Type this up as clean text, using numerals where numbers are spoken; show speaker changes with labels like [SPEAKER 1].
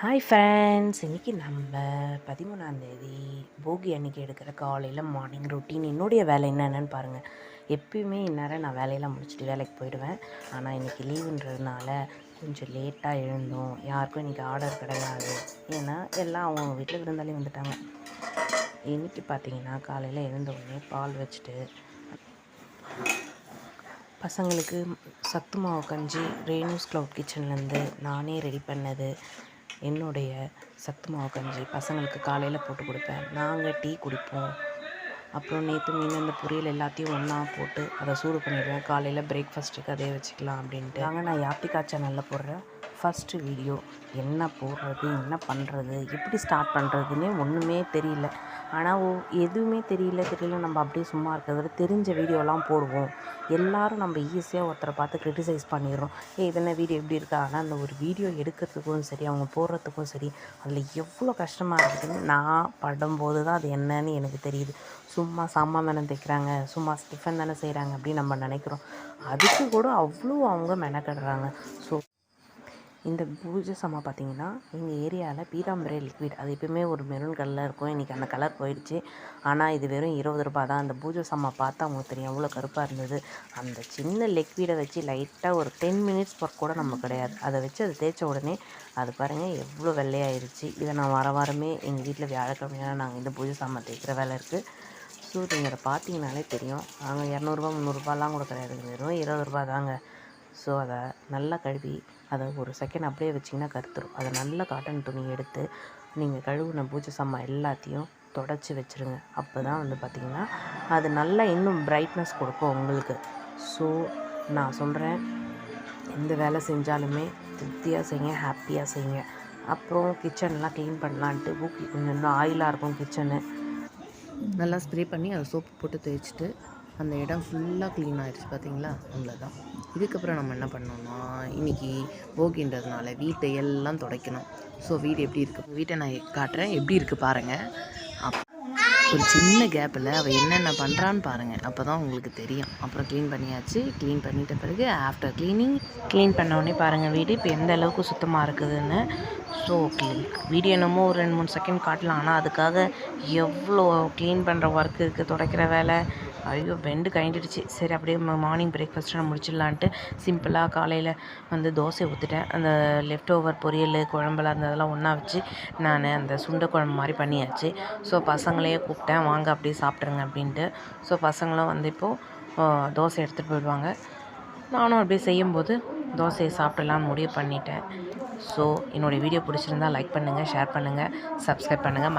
[SPEAKER 1] Hi friends, இன்றைக்கி நம்ம 13ஆந்தேதி போகி அன்றைக்கி எடுக்கிற காலையில் மார்னிங் ரொட்டீன் என்னுடைய வேலை என்னென்னு பாருங்கள். எப்பயுமே இந்நேரம் நான் வேலையெல்லாம் முடிச்சுட்டு வேலைக்கு போயிடுவேன். ஆனால் இன்றைக்கி லீவுன்றதுனால கொஞ்சம் லேட்டாக எழுந்தோம். யாருக்கும் இன்றைக்கி ஆர்டர் கிடையாது. ஏன்னா எல்லாம் அவங்கவுங்க வீட்டில் விருந்தாளி வந்துட்டாங்க. இன்றைக்கி பார்த்திங்கன்னா காலையில் எழுந்த உடனே பால் வச்சுட்டு பசங்களுக்கு சத்து மாவு கஞ்சி ரேணுஸ் க்ளவுட் கிச்சன்லேருந்து நானே ரெடி பண்ணது. என்னுடைய சத்து மாவு கஞ்சி பசங்களுக்கு காலையில் போட்டு கொடுப்பேன். நாங்கள் டீ குடிப்போம். அப்புறம் நேற்று மீன் அந்த பொரியல் எல்லாத்தையும் ஒன்றா போட்டு அதை சூடு பண்ணிடுவேன். காலையில் பிரேக்ஃபாஸ்ட்டுக்கு அதே வச்சுக்கலாம் அப்படின்ட்டு. நான் யாத்திகா சேனலில் போடுற ஃபஸ்ட்டு வீடியோ. என்ன போடுறது, என்ன பண்ணுறது, எப்படி ஸ்டார்ட் பண்ணுறதுன்னே ஒன்றுமே தெரியல. ஆனால் எதுவுமே தெரியல நம்ம அப்படியே சும்மா இருக்கிறத தெரிஞ்ச வீடியோலாம் போடுவோம். எல்லோரும் நம்ம ஈஸியாக ஒருத்தரை பார்த்து க்ரிட்டிசைஸ் பண்ணிடுறோம். இதென்ன வீடியோ எப்படி இருக்கா. ஆனால் அந்த ஒரு வீடியோ எடுக்கிறதுக்கும் சரி, அவங்க போடுறதுக்கும் சரி, அதில் எவ்வளோ கஷ்டமாக இருக்குதுன்னு நான் படும்போது தான் அது என்னன்னு எனக்கு தெரியுது. சும்மா சாமான் தானே தைக்கிறாங்க, சும்மா டிஃபன் தானே செய்கிறாங்க அப்படின்னு நம்ம நினைக்கிறோம். அதுக்கு கூட அவ்வளோ அவங்க மெனக்கடுறாங்க. ஸோ இந்த பூஜை சாமான் பார்த்திங்கன்னா எங்கள் ஏரியாவில் பீதாம்பரே லிக்விட், அது எப்பவுமே ஒரு மெரூன் கலரில் இருக்கும். இன்றைக்கி அந்த கலர் போயிடுச்சு. ஆனால் இது வெறும் 20 ரூபா தான். அந்த பூஜை சாமான் பார்த்தா அவங்களுக்கு தெரியும் அவ்வளோ கருப்பாக இருந்தது. அந்த சின்ன லிக்விடை வச்சு லைட்டாக ஒரு 10 மினிட்ஸ் ஒர்க் கூட நம்ம கிடையாது. அதை வச்சு அதை தேய்ச்ச உடனே அது பாருங்கள் எவ்வளோ வெள்ளையாயிருச்சு. இதை நான் வாரமே எங்கள் வீட்டில் வியாழக்கிழமையான நாங்கள் இந்த பூஜை சாமான் தேய்க்கிற வேலை இருக்குது. ஸோ நீங்கள் அதை பார்த்தீங்கனாலே தெரியும். நாங்கள் 200ரூபா 300ரூபாலாம் கூட கிடையாது, வெறும் 20 ரூபா தாங்க. ஸோ அதை நல்லா கழுவி அதை ஒரு செகண்ட் அப்படியே வச்சிங்கன்னா கருத்துரும். அதை நல்லா காட்டன் துணி எடுத்து நீங்கள் கழுவுன பூஜை சாமான் எல்லாத்தையும் தொடச்சி வச்சுருங்க. அப்போ தான் பார்த்திங்கன்னா அது நல்லா இன்னும் பிரைட்னஸ் கொடுக்கும் உங்களுக்கு. ஸோ நான் சொல்கிறேன், எந்த வேலை செஞ்சாலுமே திருப்தியாக செய்யுங்க, ஹாப்பியாக செய்யுங்க. அப்புறம் கிச்சன்லாம் க்ளீன் பண்ணலான்ட்டு கொஞ்சம் இன்னும் ஆயிலாக இருக்கும் கிச்சனு. நல்லா ஸ்ப்ரே பண்ணி அதை சோப்பு போட்டு தேய்ச்சிட்டு அந்த இடம் ஃபுல்லாக க்ளீன் ஆகிடுச்சு பார்த்தீங்களா. அவ்வளோதான். இதுக்கப்புறம் நம்ம என்ன பண்ணோம்னா, இன்றைக்கி போகின்றதுனால வீட்டை எல்லாம் துடைக்கணும். ஸோ வீடு எப்படி இருக்குது, வீட்டை நான் காட்டுறேன், எப்படி இருக்குது பாருங்கள். ஒரு சின்ன கேப்பில் அவள் என்னென்ன பண்ணுறான்னு பாருங்கள், அப்போ தான் உங்களுக்கு தெரியும். அப்புறம் க்ளீன் பண்ணியாச்சு. க்ளீன் பண்ணிட்ட பிறகு ஆஃப்டர் க்ளீன் பண்ணோடனே பாருங்கள் வீடு இப்போ எந்த அளவுக்கு சுத்தமாக இருக்குதுன்னு. ஸோ வீடியோ என்னமோ ஒரு 2-3 செகண்ட் காட்டலாம். ஆனால் அதுக்காக எவ்வளோ க்ளீன் பண்ணுற ஒர்க் இருக்குது, துடைக்கிற வேலை. ஐயோ பெண்டு கழிஞ்சிடுச்சு. சரி அப்படியே மார்னிங் பிரேக்ஃபாஸ்ட்டு நான் முடிச்சிடலான்ட்டு சிம்பிளாக காலையில் தோசை ஊற்றிட்டேன். அந்த லெஃப்ட் ஓவர் பொரியல் குழம்புலாம் இருந்ததெல்லாம் ஒன்றா வச்சு நான் அந்த சுண்டை குழம்பு மாதிரி பண்ணியாச்சு. ஸோ பசங்களையே கூப்பிட்டேன், வாங்க அப்படியே சாப்பிட்ருங்க அப்படின்ட்டு. ஸோ பசங்களும் இப்போது தோசை எடுத்துகிட்டு போயிடுவாங்க. நானும் அப்படியே செய்யும்போது தோசையை சாப்பிடலான்னு முடிவு பண்ணிட்டேன். ஸோ என்னுடைய வீடியோ பிடிச்சிருந்தால் லைக் பண்ணுங்கள், ஷேர் பண்ணுங்கள், சப்ஸ்கிரைப் பண்ணுங்கள்.